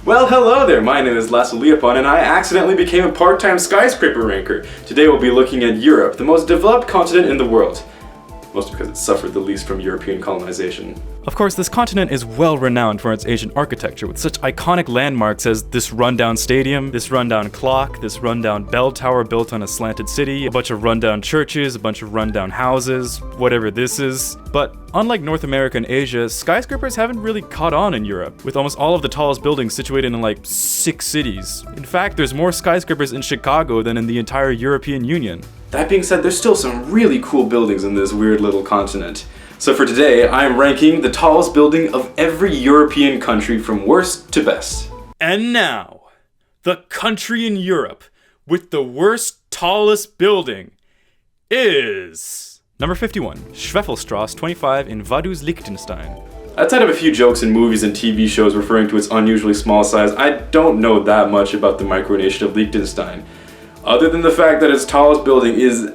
Well, hello there, my name is Lasse Leopon and I accidentally became a part-time skyscraper ranker. Today we'll be looking at Europe, the most developed continent in the world. Mostly because it suffered the least from European colonization. Of course, this continent is well renowned for its ancient architecture, with such iconic landmarks as this rundown stadium, this rundown clock, this rundown bell tower built on a slanted city, a bunch of rundown churches, a bunch of rundown houses, whatever this is. But unlike North America and Asia, skyscrapers haven't really caught on in Europe, with almost all of the tallest buildings situated in like 6 cities. In fact, there's more skyscrapers in Chicago than in the entire European Union. That being said, there's still some really cool buildings in this weird little continent. So for today, I'm ranking the tallest building of every European country from worst to best. And now, the country in Europe with the worst, tallest building is... Number 51, Schwefelstrasse 25 in Vaduz, Liechtenstein. Outside of a few jokes in movies and TV shows referring to its unusually small size, I don't know that much about the micronation of Liechtenstein. Other than the fact that its tallest building is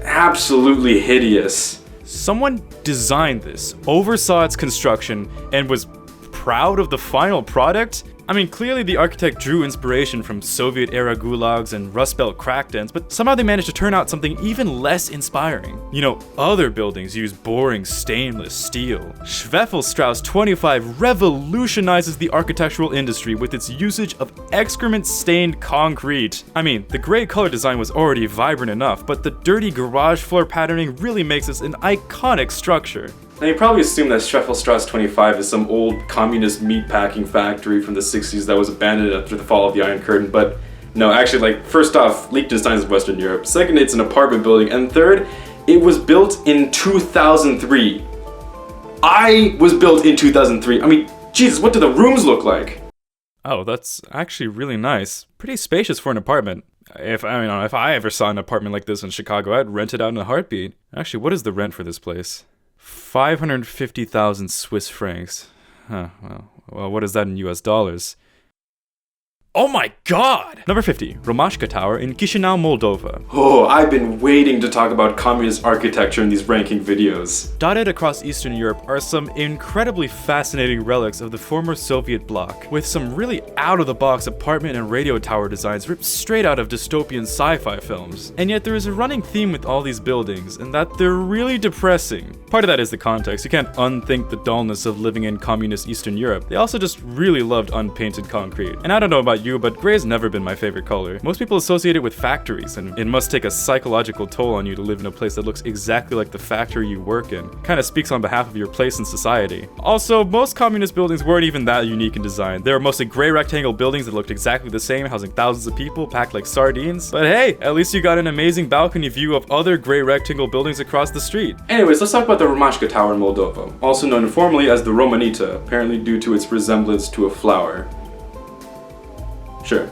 absolutely hideous. Someone designed this, oversaw its construction, and was proud of the final product? I mean, clearly the architect drew inspiration from Soviet-era gulags and Rust Belt crackdowns, but somehow they managed to turn out something even less inspiring. You know, other buildings use boring stainless steel. Schwefelstrasse 25 revolutionizes the architectural industry with its usage of excrement-stained concrete. I mean, the gray color design was already vibrant enough, but the dirty garage floor patterning really makes this an iconic structure. Now you probably assume that Schwefelstrasse 25 is some old communist meatpacking factory from the 60s that was abandoned after the fall of the Iron Curtain, but no, actually, first off, Liechtenstein is Western Europe. Second, it's an apartment building, and third, it was built in 2003. I was built in 2003. I mean, Jesus, what do the rooms look like? Oh, that's actually really nice. Pretty spacious for an apartment. If I ever saw an apartment like this in Chicago, I'd rent it out in a heartbeat. Actually, what is the rent for this place? 550,000 Swiss francs. Huh, well, what is that in US dollars? Oh my god! Number 50, Romashka Tower in Chisinau, Moldova. Oh, I've been waiting to talk about communist architecture in these ranking videos. Dotted across Eastern Europe are some incredibly fascinating relics of the former Soviet bloc, with some really out-of-the-box apartment and radio tower designs ripped straight out of dystopian sci-fi films. And yet there is a running theme with all these buildings, and that they're really depressing. Part of that is the context. You can't unthink the dullness of living in communist Eastern Europe. They also just really loved unpainted concrete. And I don't know about you, but gray's never been my favorite color. Most people associate it with factories, and it must take a psychological toll on you to live in a place that looks exactly like the factory you work in. Kinda speaks on behalf of your place in society. Also, most communist buildings weren't even that unique in design. They were mostly gray rectangle buildings that looked exactly the same, housing thousands of people packed like sardines. But hey, at least you got an amazing balcony view of other gray rectangle buildings across the street. Anyways, let's talk about the Romashka Tower in Moldova, also known informally as the Romanita, apparently due to its resemblance to a flower. Sure.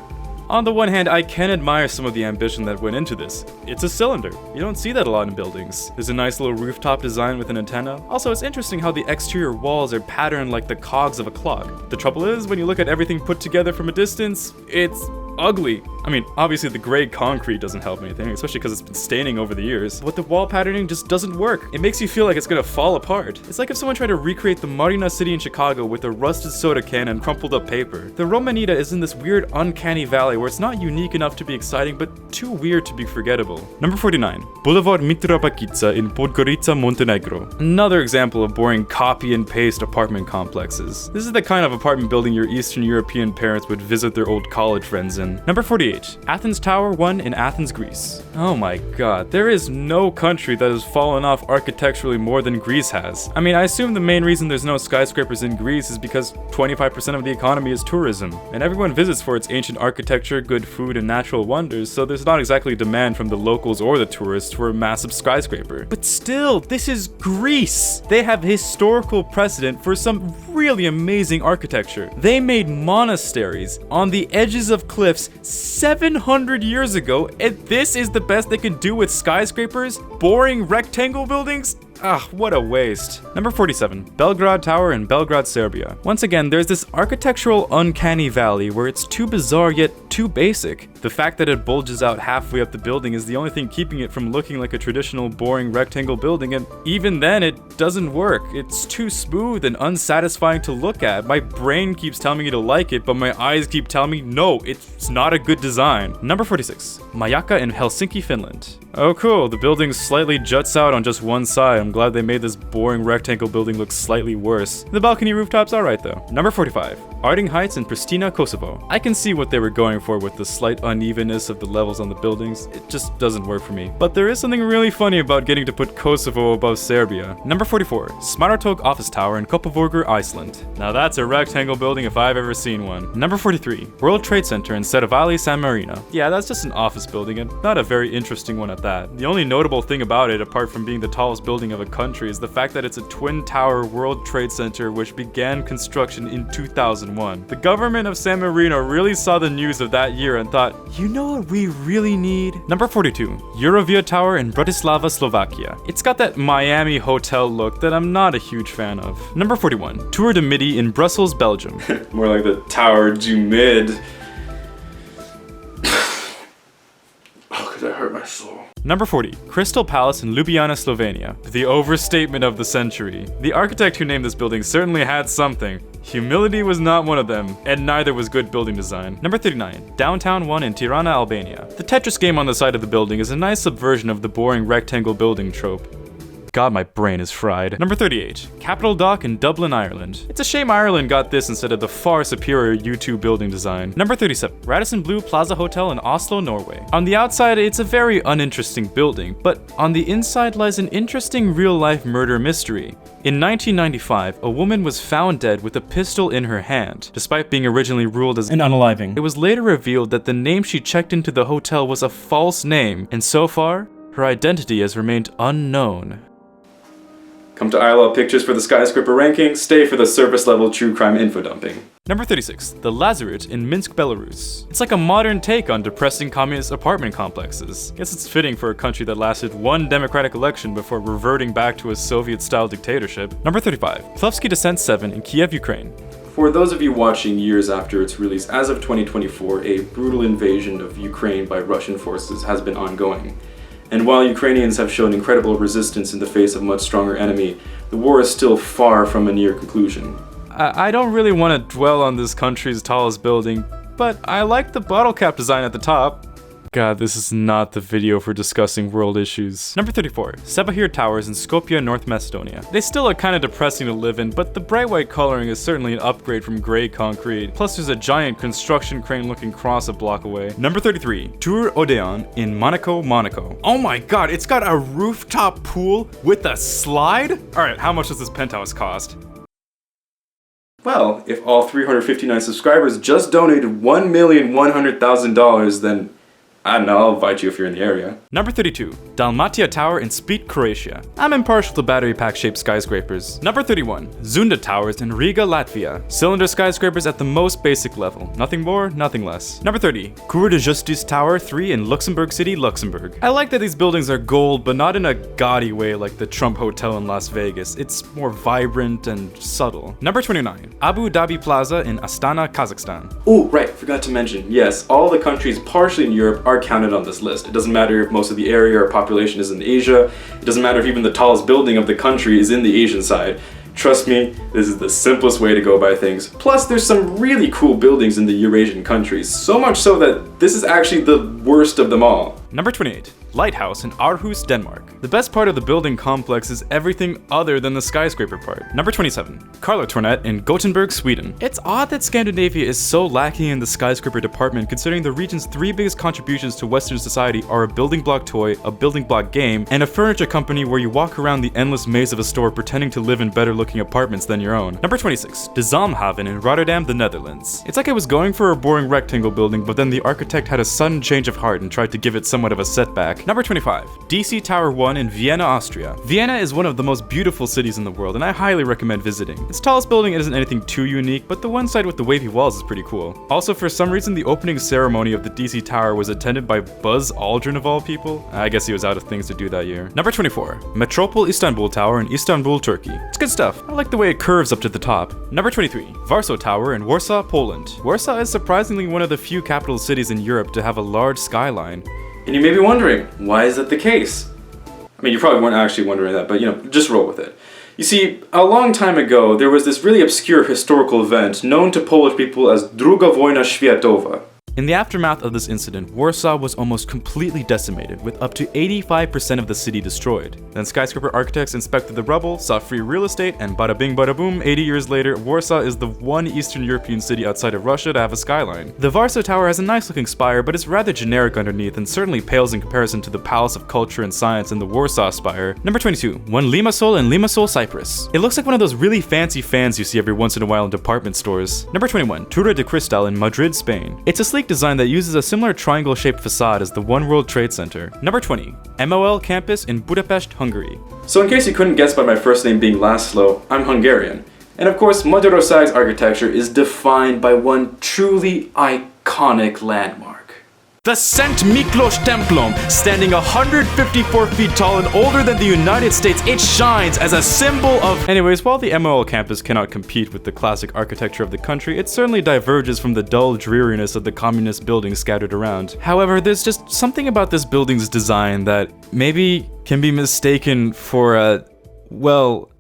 On the one hand, I can admire some of the ambition that went into this. It's a cylinder. You don't see that a lot in buildings. There's a nice little rooftop design with an antenna. Also, it's interesting how the exterior walls are patterned like the cogs of a clock. The trouble is, when you look at everything put together from a distance, it's ugly. I mean, obviously the gray concrete doesn't help anything, especially because it's been staining over the years. But the wall patterning just doesn't work. It makes you feel like it's gonna fall apart. It's like if someone tried to recreate the Marina city in Chicago with a rusted soda can and crumpled up paper. The Romanita is in this weird uncanny valley where it's not unique enough to be exciting, but too weird to be forgettable. Number 49, Boulevard Mitra Pakica in Podgorica, Montenegro. Another example of boring copy and paste apartment complexes. This is the kind of apartment building your Eastern European parents would visit their old college friends in. Number 48, Athens Tower 1 in Athens, Greece. Oh my god, there is no country that has fallen off architecturally more than Greece has. I mean, I assume the main reason there's no skyscrapers in Greece is because 25% of the economy is tourism, and everyone visits for its ancient architecture, good food, and natural wonders, so there's not exactly demand from the locals or the tourists for a massive skyscraper. But still, this is Greece! They have historical precedent for some really amazing architecture. They made monasteries on the edges of cliffs 700 years ago, and this is the best they can do with skyscrapers? Boring rectangle buildings? Ah, what a waste. Number 47, Belgrade Tower in Belgrade, Serbia. Once again, there's this architectural uncanny valley where it's too bizarre yet too basic. The fact that it bulges out halfway up the building is the only thing keeping it from looking like a traditional boring rectangle building, and even then it doesn't work. It's too smooth and unsatisfying to look at. My brain keeps telling me to like it, but my eyes keep telling me no, it's not a good design. Number 46. Mayaka in Helsinki, Finland. Oh cool, the building slightly juts out on just one side. I'm glad they made this boring rectangle building look slightly worse. The balcony rooftop's alright though. Number 45. Arding Heights in Pristina, Kosovo. I can see what they were going for with the slight unevenness of the levels on the buildings. It just doesn't work for me. But there is something really funny about getting to put Kosovo above Serbia. Number 44. Smartog Office Tower in Kopavågur, Iceland. Now that's a rectangle building if I've ever seen one. Number 43. World Trade Center in Serravalle, San Marino. Yeah, that's just an office building and not a very interesting one at that. The only notable thing about it, apart from being the tallest building of a country, is the fact that it's a twin-tower World Trade Center which began construction in 2001. The government of San Marino really saw the news of that year and thought, you know what we really need? Number 42. Eurovia Tower in Bratislava, Slovakia. It's got that Miami hotel look that I'm not a huge fan of. Number 41. Tour de Midi in Brussels, Belgium. More like the Tower du Mid. Oh, could that hurt my soul? Number 40. Crystal Palace in Ljubljana, Slovenia. The overstatement of the century. The architect who named this building certainly had something. Humility was not one of them, and neither was good building design. Number 39. Downtown 1 in Tirana, Albania. The Tetris game on the side of the building is a nice subversion of the boring rectangle building trope. God, my brain is fried. Number 38. Capitol Dock in Dublin, Ireland. It's a shame Ireland got this instead of the far superior U2 building design. Number 37. Radisson Blu Plaza Hotel in Oslo, Norway. On the outside, it's a very uninteresting building, but on the inside lies an interesting real-life murder mystery. In 1995, a woman was found dead with a pistol in her hand, despite being originally ruled as an unaliving. It was later revealed that the name she checked into the hotel was a false name, and so far, her identity has remained unknown. Come to ILL Pictures for the skyscraper ranking, stay for the surface level true crime info dumping. Number 36. The Lazaret in Minsk, Belarus. It's like a modern take on depressing communist apartment complexes. Guess it's fitting for a country that lasted one democratic election before reverting back to a Soviet-style dictatorship. Number 35. Plovsky Descent 7 in Kiev, Ukraine. For those of you watching years after its release, as of 2024, a brutal invasion of Ukraine by Russian forces has been ongoing. And while Ukrainians have shown incredible resistance in the face of a much stronger enemy, the war is still far from a near conclusion. I don't really want to dwell on this country's tallest building, but I like the bottle cap design at the top. God, this is not the video for discussing world issues. Number 34. Sebahir Towers in Skopje, North Macedonia. They still are kind of depressing to live in, but the bright white coloring is certainly an upgrade from gray concrete. Plus there's a giant construction crane looking cross a block away. Number 33. Tour Odeon in Monaco, Monaco. Oh my god, it's got a rooftop pool with a slide? Alright, how much does this penthouse cost? Well, if all 359 subscribers just donated $1,100,000, then I don't know, I'll invite you if you're in the area. Number 32. Dalmatia Tower in Split, Croatia. I'm impartial to battery pack shaped skyscrapers. Number 31. Zunda Towers in Riga, Latvia. Cylinder skyscrapers at the most basic level. Nothing more, nothing less. Number 30. Cour de Justice Tower 3 in Luxembourg City, Luxembourg. I like that these buildings are gold, but not in a gaudy way like the Trump Hotel in Las Vegas. It's more vibrant and subtle. Number 29. Abu Dhabi Plaza in Astana, Kazakhstan. Oh, right, forgot to mention, yes, all the countries partially in Europe are counted on this list. It doesn't matter if most of the area or population is in Asia. It doesn't matter if even the tallest building of the country is in the Asian side. Trust me, this is the simplest way to go by things. Plus, there's some really cool buildings in the Eurasian countries, so much so that this is actually the worst of them all. Number 28. Lighthouse in Aarhus, Denmark. The best part of the building complex is everything other than the skyscraper part. Number 27. Karlatornet in Gothenburg, Sweden. It's odd that Scandinavia is so lacking in the skyscraper department considering the region's three biggest contributions to Western society are a building block toy, a building block game, and a furniture company where you walk around the endless maze of a store pretending to live in better looking apartments than your own. Number 26. De Zalmhaven in Rotterdam, the Netherlands. It's like I was going for a boring rectangle building, but then the architect had a sudden change of heart and tried to give it somewhat of a setback. Number 25. DC Tower 1 in Vienna, Austria. Vienna is one of the most beautiful cities in the world, and I highly recommend visiting. Its tallest building isn't anything too unique, but the one side with the wavy walls is pretty cool. Also, for some reason, the opening ceremony of the DC Tower was attended by Buzz Aldrin of all people. I guess he was out of things to do that year. Number 24. Metropole Istanbul Tower in Istanbul, Turkey. It's good stuff. I like the way it curves up to the top. Number 23. Warsaw Tower in Warsaw, Poland. Warsaw is surprisingly one of the few capital cities in Europe to have a large skyline. And you may be wondering, why is that the case? I mean, you probably weren't actually wondering that, but just roll with it. You see, a long time ago, there was this really obscure historical event known to Polish people as Druga Wojna Światowa. In the aftermath of this incident, Warsaw was almost completely decimated, with up to 85% of the city destroyed. Then skyscraper architects inspected the rubble, saw free real estate, and bada bing bada boom, 80 years later, Warsaw is the one Eastern European city outside of Russia to have a skyline. The Warsaw Tower has a nice looking spire, but it's rather generic underneath and certainly pales in comparison to the Palace of Culture and Science in the Warsaw Spire. Number 22. One Limassol in Limassol, Cyprus. It looks like one of those really fancy fans you see every once in a while in department stores. Number 21. Torre de Cristal in Madrid, Spain. It's a sleek design that uses a similar triangle-shaped facade as the One World Trade Center. Number 20. MOL campus in Budapest, Hungary. So in case you couldn't guess by my first name being Laszlo, I'm Hungarian. And of course, Magyarország's architecture is defined by one truly iconic landmark. The St. Miklos Templum, standing 154 feet tall and older than the United States, it shines as a symbol of... Anyways, while the MOL campus cannot compete with the classic architecture of the country, it certainly diverges from the dull dreariness of the communist buildings scattered around. However, there's just something about this building's design that maybe can be mistaken for a... well...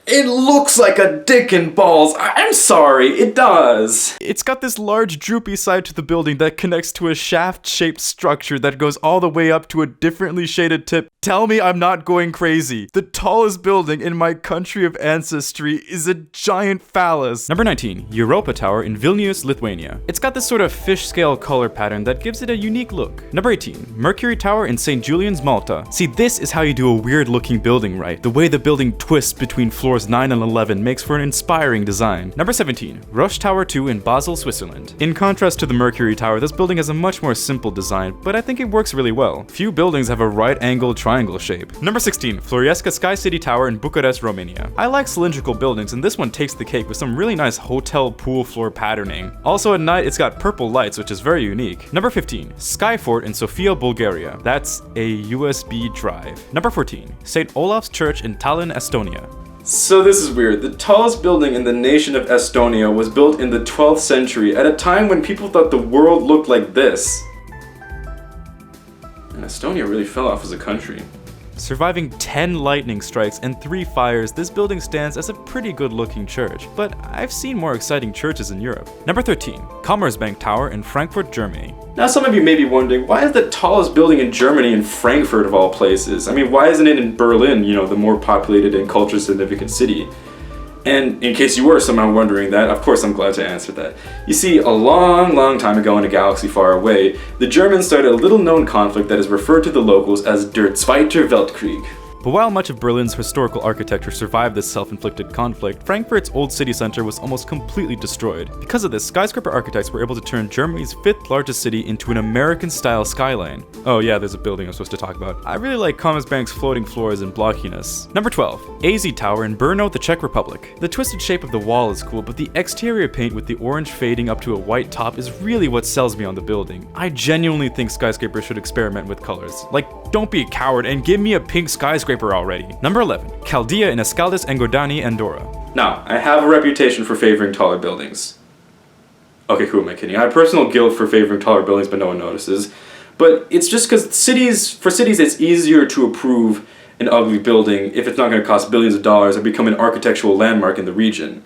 It looks like a dick and balls. I'm sorry, it does. It's got this large droopy side to the building that connects to a shaft-shaped structure that goes all the way up to a differently shaded tip. Tell me I'm not going crazy. The tallest building in my country of ancestry is a giant phallus. Number 19. Europa Tower in Vilnius, Lithuania. It's got this sort of fish scale color pattern that gives it a unique look. Number 18. Mercury Tower in St. Julian's, Malta. See, this is how you do a weird looking building right. The way the building twists between floors 9 and 11 makes for an inspiring design. Number 17. Roche Tower 2 in Basel, Switzerland. In contrast to the Mercury Tower, this building has a much more simple design, but I think it works really well. Few buildings have a right-angled triangle shape. Number 16. Floreasca Sky City Tower in Bucharest, Romania. I like cylindrical buildings, and this one takes the cake with some really nice hotel pool floor patterning. Also at night, it's got purple lights, which is very unique. Number 15. Skyfort in Sofia, Bulgaria. That's a USB drive. Number 14. St. Olaf's Church in Tallinn, Estonia. So this is weird. The tallest building in the nation of Estonia was built in the 12th century at a time when people thought the world looked like this. And Estonia really fell off as a country. Surviving 10 lightning strikes and 3 fires, this building stands as a pretty good looking church, but I've seen more exciting churches in Europe. Number 13. Commerzbank Tower in Frankfurt, Germany. Now some of you may be wondering, why is the tallest building in Germany in Frankfurt of all places? I mean, why isn't it in Berlin, the more populated and culturally significant city? And in case you were somehow wondering that, of course I'm glad to answer that. You see, a long time ago in a galaxy far away, the Germans started a little-known conflict that is referred to the locals as Der Zweite Weltkrieg. But while much of Berlin's historical architecture survived this self-inflicted conflict, Frankfurt's old city center was almost completely destroyed. Because of this, skyscraper architects were able to turn Germany's 5th largest city into an American-style skyline. Oh yeah, there's a building I'm supposed to talk about. I really like Commerzbank's floating floors and blockiness. Number 12. AZ Tower in Brno, the Czech Republic. The twisted shape of the wall is cool, but the exterior paint with the orange fading up to a white top is really what sells me on the building. I genuinely think skyscrapers should experiment with colors. Like, don't be a coward and give me a pink skyscraper already. Number 11. Chaldea in Escaldes and Godani, Andorra. Now, I have a reputation for favoring taller buildings. Okay, who am I kidding? I have personal guilt for favoring taller buildings, but no one notices. But it's just because for cities, it's easier to approve an ugly building if it's not going to cost billions of dollars and become an architectural landmark in the region.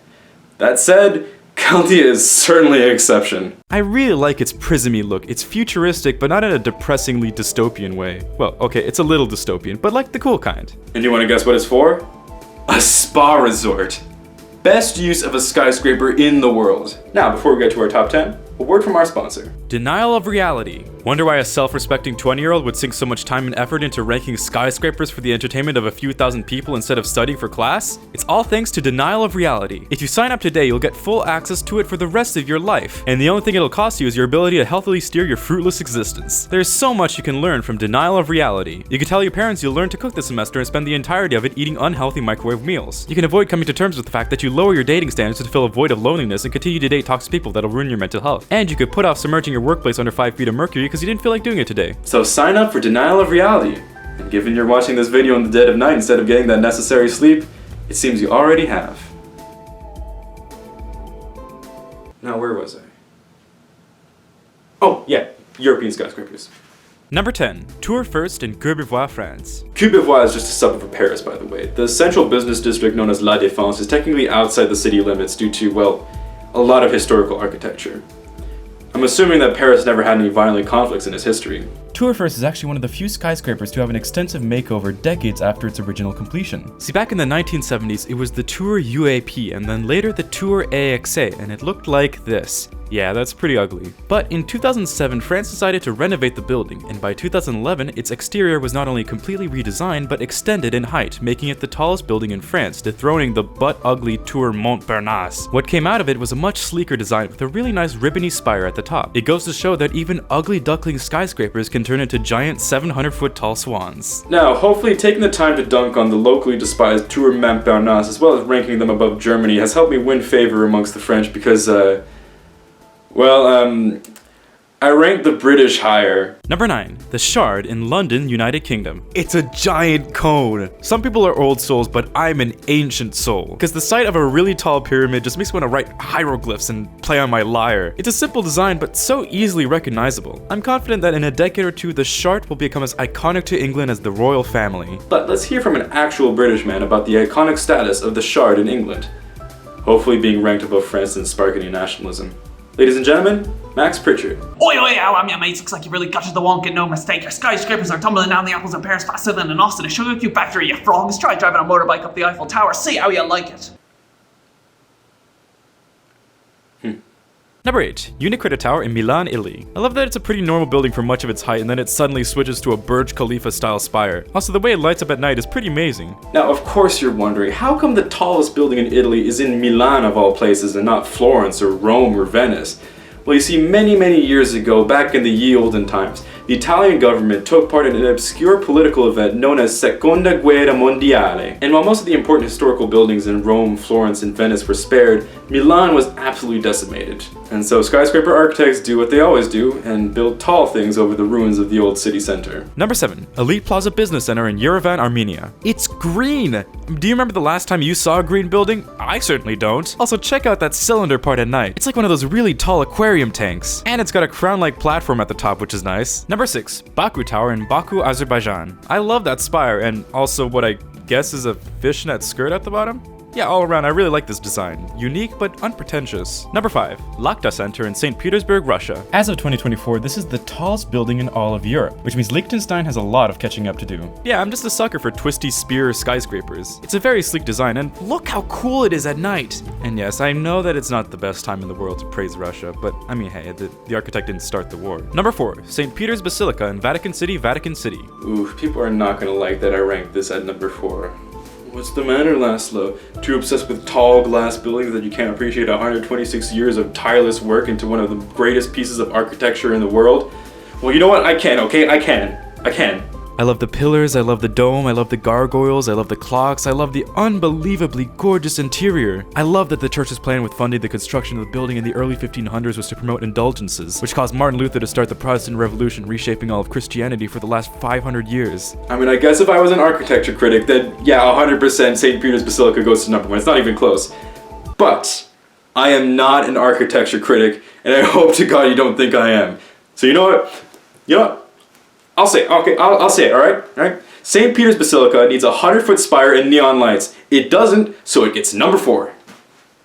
That said, Chaldea is certainly an exception. I really like its prismy look. It's futuristic, but not in a depressingly dystopian way. Well, okay, it's a little dystopian, but like the cool kind. And you want to guess what it's for? A spa resort. best use of a skyscraper in the world. Now, before we get to our top 10, a word from our sponsor. Denial of reality. Wonder why a self-respecting 20-year-old would sink so much time and effort into ranking skyscrapers for the entertainment of a few thousand people instead of studying for class? It's all thanks to denial of reality. If you sign up today, you'll get full access to it for the rest of your life. And the only thing it'll cost you is your ability to healthily steer your fruitless existence. There's so much you can learn from denial of reality. You can tell your parents you'll learn to cook this semester and spend the entirety of it eating unhealthy microwave meals. You can avoid coming to terms with the fact that you lower your dating standards to fill a void of loneliness and continue to date toxic people that'll ruin your mental health. And you could put off submerging your workplace under 5 feet of mercury because you didn't feel like doing it today. So sign up for denial of reality. And given you're watching this video in the dead of night instead of getting that necessary sleep, it seems you already have. Now, where was I? Oh, yeah, European skyscrapers. Number 10. Tour first in Courbevoie, France. Courbevoie is just a suburb of Paris, by the way. The central business district known as La Défense is technically outside the city limits due to, well, a lot of historical architecture. I'm assuming that Paris never had any violent conflicts in its history. Tour First is actually one of the few skyscrapers to have an extensive makeover decades after its original completion. See, back in the 1970s, it was the Tour UAP and then later the Tour AXA, and it looked like this. Yeah, that's pretty ugly. But in 2007, France decided to renovate the building, and by 2011, its exterior was not only completely redesigned, but extended in height, making it the tallest building in France, dethroning the butt-ugly Tour Montparnasse. What came out of it was a much sleeker design with a really nice ribbony spire at the top. It goes to show that even ugly duckling skyscrapers can turn into giant 700-foot tall swans. Now, hopefully taking the time to dunk on the locally despised Tour Montparnasse as well as ranking them above Germany has helped me win favor amongst the French because, I ranked the British higher. Number 9. The Shard in London, United Kingdom. It's a giant cone. Some people are old souls, but I'm an ancient soul. Because the sight of a really tall pyramid just makes me want to write hieroglyphs and play on my lyre. It's a simple design, but so easily recognizable. I'm confident that in a decade or two, the Shard will become as iconic to England as the royal family. But let's hear from an actual British man about the iconic status of the Shard in England. Hopefully being ranked above France and sparking nationalism. Ladies and gentlemen, Max Pritchard. Oi, oi, how am ya, mates? Looks like you really got to the wonk and no mistake. Your skyscrapers are tumbling down the apples in Paris faster than an Austin, a sugar cube factory, you frogs. Try driving a motorbike up the Eiffel Tower, see how you like it. Number 8. Unicredit Tower in Milan, Italy. I love that it's a pretty normal building for much of its height and then it suddenly switches to a Burj Khalifa style spire. Also, the way it lights up at night is pretty amazing. Now, of course you're wondering, how come the tallest building in Italy is in Milan of all places and not Florence or Rome or Venice? Well, you see, many years ago, back in the ye olden times, the Italian government took part in an obscure political event known as Seconda Guerra Mondiale. And while most of the important historical buildings in Rome, Florence, and Venice were spared, Milan was absolutely decimated. And so skyscraper architects do what they always do and build tall things over the ruins of the old city center. Number 7. Elite Plaza Business Center in Yerevan, Armenia. It's green! Do you remember the last time you saw a green building? I certainly don't. Also, check out that cylinder part at night. It's like one of those really tall aquarium tanks. And it's got a crown-like platform at the top, which is nice. Number 6. Baku Tower in Baku, Azerbaijan. I love that spire and also what I guess is a fishnet skirt at the bottom. Yeah, all around, I really like this design. Unique, but unpretentious. Number 5. Lakta Center in St. Petersburg, Russia. As of 2024, this is the tallest building in all of Europe, which means Liechtenstein has a lot of catching up to do. Yeah, I'm just a sucker for twisty spear skyscrapers. It's a very sleek design, and look how cool it is at night! And yes, I know that it's not the best time in the world to praise Russia, but I mean, hey, the architect didn't start the war. Number 4. St. Peter's Basilica in Vatican City, Vatican City. Ooh, people are not gonna like that I ranked this at number 4. What's the matter, Laszlo? Too obsessed with tall glass buildings that you can't appreciate 126 years of tireless work into one of the greatest pieces of architecture in the world? Well, you know what? I can, okay? I can. I love the pillars, I love the dome, I love the gargoyles, I love the clocks, I love the unbelievably gorgeous interior. I love that the church's plan with funding the construction of the building in the early 1500s was to promote indulgences, which caused Martin Luther to start the Protestant Revolution, reshaping all of Christianity for the last 500 years. I mean, I guess if I was an architecture critic, then yeah, 100% St. Peter's Basilica goes to number 1. It's not even close. But I am not an architecture critic, and I hope to God you don't think I am. So you know what? I'll say it, okay, I'll say it, alright? St. Peter's Basilica needs a 100-foot spire and neon lights. It doesn't, so it gets number 4.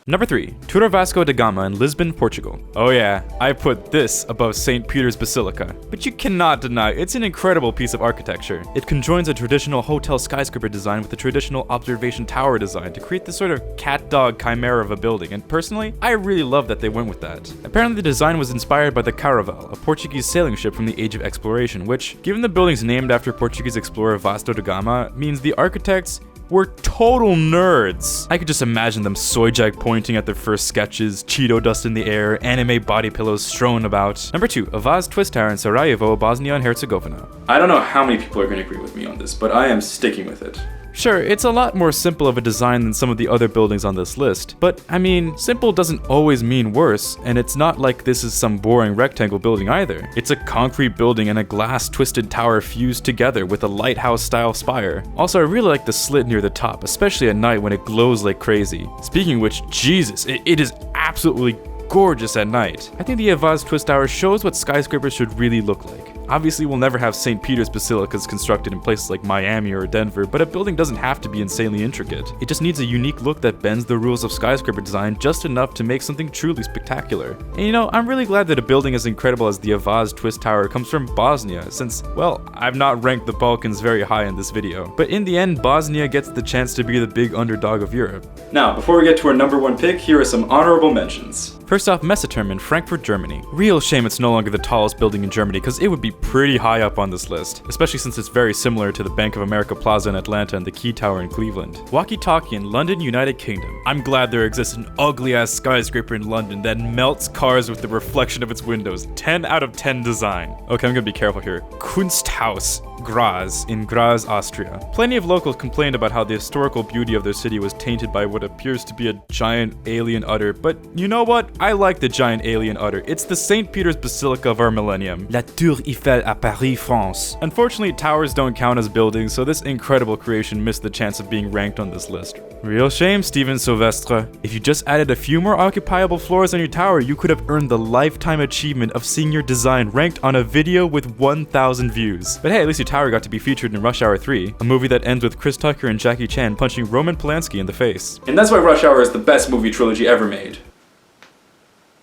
Number 3. Torre Vasco da Gama in Lisbon, Portugal. Oh yeah, I put this above St. Peter's Basilica. But you cannot deny it's an incredible piece of architecture. It conjoins a traditional hotel skyscraper design with a traditional observation tower design to create this sort of cat-dog chimera of a building, and personally, I really love that they went with that. Apparently the design was inspired by the Caravel, a Portuguese sailing ship from the Age of Exploration, which, given the building's named after Portuguese explorer Vasco da Gama, means the architects were total nerds. I could just imagine them soy jack pointing at their first sketches, Cheeto dust in the air, anime body pillows strewn about. Number 2, a vase twist tower in Sarajevo, Bosnia and Herzegovina. I don't know how many people are going to agree with me on this, but I am sticking with it. Sure, it's a lot more simple of a design than some of the other buildings on this list, but I mean, simple doesn't always mean worse, and it's not like this is some boring rectangle building either. It's a concrete building and a glass twisted tower fused together with a lighthouse style spire. Also, I really like the slit near the top, especially at night when it glows like crazy. Speaking of which, Jesus, it is absolutely gorgeous at night. I think the Avaz Twist Tower shows what skyscrapers should really look like. Obviously, we'll never have St. Peter's basilicas constructed in places like Miami or Denver, but a building doesn't have to be insanely intricate. It just needs a unique look that bends the rules of skyscraper design just enough to make something truly spectacular. And you know, I'm really glad that a building as incredible as the Avaz Twist Tower comes from Bosnia, since, well, I've not ranked the Balkans very high in this video. But in the end, Bosnia gets the chance to be the big underdog of Europe. Now, before we get to our number 1 pick, here are some honorable mentions. First off, Messeturm in Frankfurt, Germany. Real shame it's no longer the tallest building in Germany, because it would be pretty high up on this list, especially since it's very similar to the Bank of America Plaza in Atlanta and the Key Tower in Cleveland. Walkie Talkie in London, United Kingdom. I'm glad there exists an ugly-ass skyscraper in London that melts cars with the reflection of its windows. 10 out of 10 design. Okay, I'm gonna be careful here. Kunsthaus Graz in Graz, Austria. Plenty of locals complained about how the historical beauty of their city was tainted by what appears to be a giant alien udder, but you know what? I like the giant alien udder. It's the St. Peter's Basilica of our millennium. La Tour Eiffel à Paris, France. Unfortunately, towers don't count as buildings, so this incredible creation missed the chance of being ranked on this list. Real shame, Steven Sylvestre. If you just added a few more occupiable floors on your tower, you could have earned the lifetime achievement of seeing your design ranked on a video with 1,000 views. But hey, at least your tower got to be featured in Rush Hour 3, a movie that ends with Chris Tucker and Jackie Chan punching Roman Polanski in the face. And that's why Rush Hour is the best movie trilogy ever made.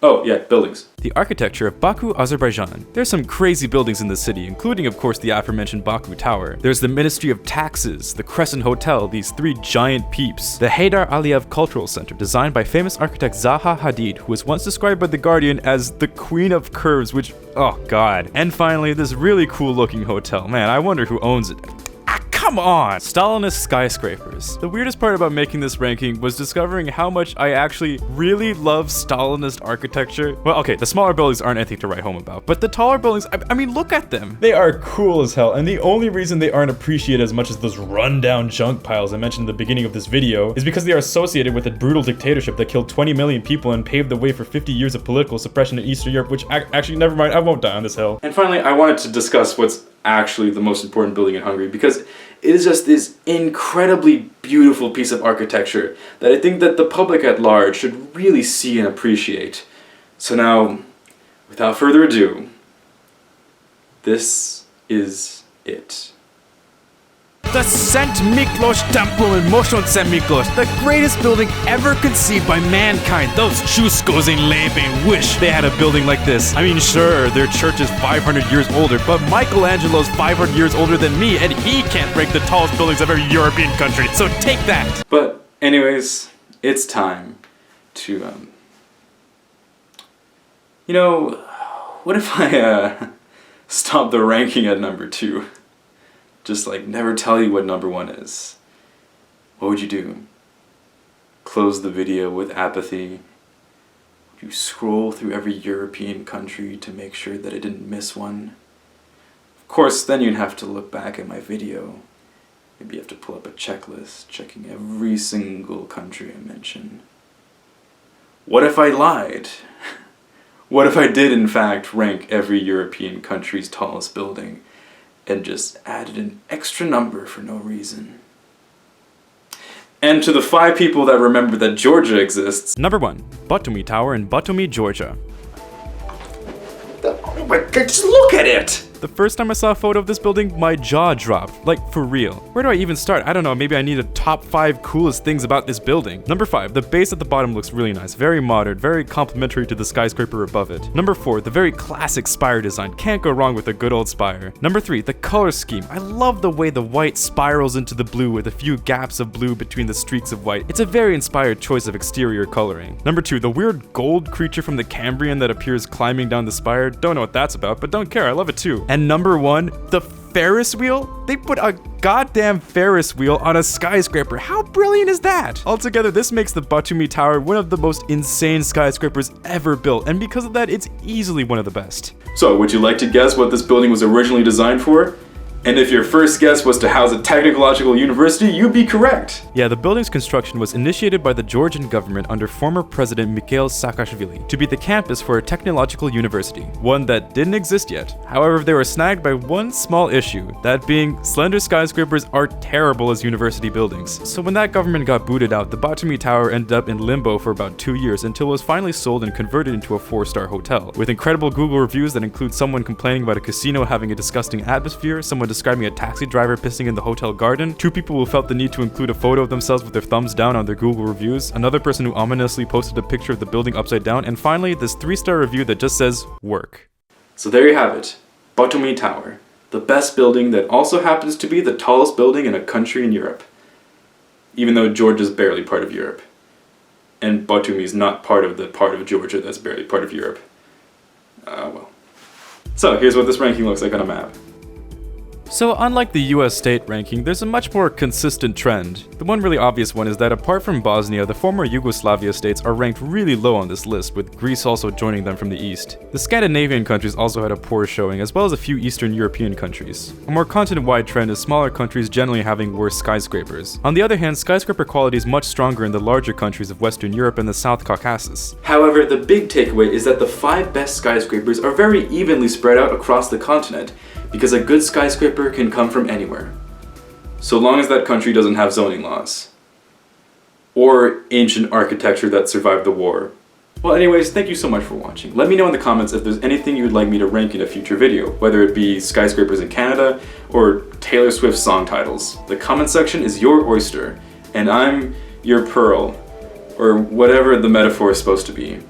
Oh, yeah, buildings. The architecture of Baku, Azerbaijan. There's some crazy buildings in the city, including of course the aforementioned Baku Tower. There's the Ministry of Taxes, the Crescent Hotel, these 3 giant peeps. The Haydar Aliyev Cultural Center, designed by famous architect Zaha Hadid, who was once described by The Guardian as the Queen of Curves, which, oh god. And finally, this really cool looking hotel. Man, I wonder who owns it. Come on! Stalinist skyscrapers. The weirdest part about making this ranking was discovering how much I actually really love Stalinist architecture. Well, okay, the smaller buildings aren't anything to write home about, but the taller buildings, I mean, look at them. They are cool as hell, and the only reason they aren't appreciated as much as those rundown junk piles I mentioned in the beginning of this video is because they are associated with a brutal dictatorship that killed 20 million people and paved the way for 50 years of political suppression in Eastern Europe, which actually, never mind, I won't die on this hill. And finally, I wanted to discuss what's actually the most important building in Hungary, because it is just this incredibly beautiful piece of architecture that I think that the public at large should really see and appreciate. So now, without further ado, this is it. The St. Miklos Temple in Moshon St. Miklos, the greatest building ever conceived by mankind. Those Chuskos in Leben wish they had a building like this. I mean, sure, their church is 500 years older, but Michelangelo's 500 years older than me, and he can't rank the tallest buildings of every European country, so take that! But anyways, it's time to, you know, what if I, stop the ranking at number 2? Just like never tell you what number 1 is. What would you do? Close the video with apathy? Would you scroll through every European country to make sure that I didn't miss one? Of course, then you'd have to look back at my video. Maybe you have to pull up a checklist, checking every single country I mention. What if I lied? What if I did in fact rank every European country's tallest building and just added an extra number for no reason? And to the 5 people that remember that Georgia exists. Number 1, Batumi Tower in Batumi, Georgia. Oh my God, just look at it! The first time I saw a photo of this building, my jaw dropped. Like, for real. Where do I even start? I don't know, maybe I need a top 5 coolest things about this building. Number 5, the base at the bottom looks really nice. Very modern, very complementary to the skyscraper above it. Number 4, the very classic spire design. Can't go wrong with a good old spire. Number 3, the color scheme. I love the way the white spirals into the blue with a few gaps of blue between the streaks of white. It's a very inspired choice of exterior coloring. Number 2, the weird gold creature from the Cambrian that appears climbing down the spire. Don't know what that's about, but don't care, I love it too. And number 1, the Ferris wheel? They put a goddamn Ferris wheel on a skyscraper. How brilliant is that? Altogether, this makes the Batumi Tower one of the most insane skyscrapers ever built, and because of that, it's easily one of the best. So, would you like to guess what this building was originally designed for? And if your first guess was to house a technological university, you'd be correct. Yeah, the building's construction was initiated by the Georgian government under former President Mikhail Saakashvili to be the campus for a technological university, one that didn't exist yet. However, they were snagged by one small issue, that being slender skyscrapers are terrible as university buildings. So when that government got booted out, the Batumi Tower ended up in limbo for about 2 years until it was finally sold and converted into a 4-star hotel, with incredible Google reviews that include someone complaining about a casino having a disgusting atmosphere, someone describing a taxi driver pissing in the hotel garden, 2 people who felt the need to include a photo of themselves with their thumbs down on their Google reviews, another person who ominously posted a picture of the building upside down, and finally this 3-star review that just says, work. So there you have it, Batumi Tower, the best building that also happens to be the tallest building in a country in Europe. Even though Georgia's barely part of Europe. And Batumi's not part of the part of Georgia that's barely part of Europe. Well. So here's what this ranking looks like on a map. So unlike the US state ranking, there's a much more consistent trend. The one really obvious one is that apart from Bosnia, the former Yugoslavia states are ranked really low on this list, with Greece also joining them from the east. The Scandinavian countries also had a poor showing, as well as a few Eastern European countries. A more continent-wide trend is smaller countries generally having worse skyscrapers. On the other hand, skyscraper quality is much stronger in the larger countries of Western Europe and the South Caucasus. However, the big takeaway is that the 5 best skyscrapers are very evenly spread out across the continent, because a good skyscraper can come from anywhere, so long as that country doesn't have zoning laws. Or ancient architecture that survived the war. Well anyways, thank you so much for watching. Let me know in the comments if there's anything you'd like me to rank in a future video, whether it be skyscrapers in Canada or Taylor Swift song titles. The comment section is your oyster, and I'm your pearl, or whatever the metaphor is supposed to be.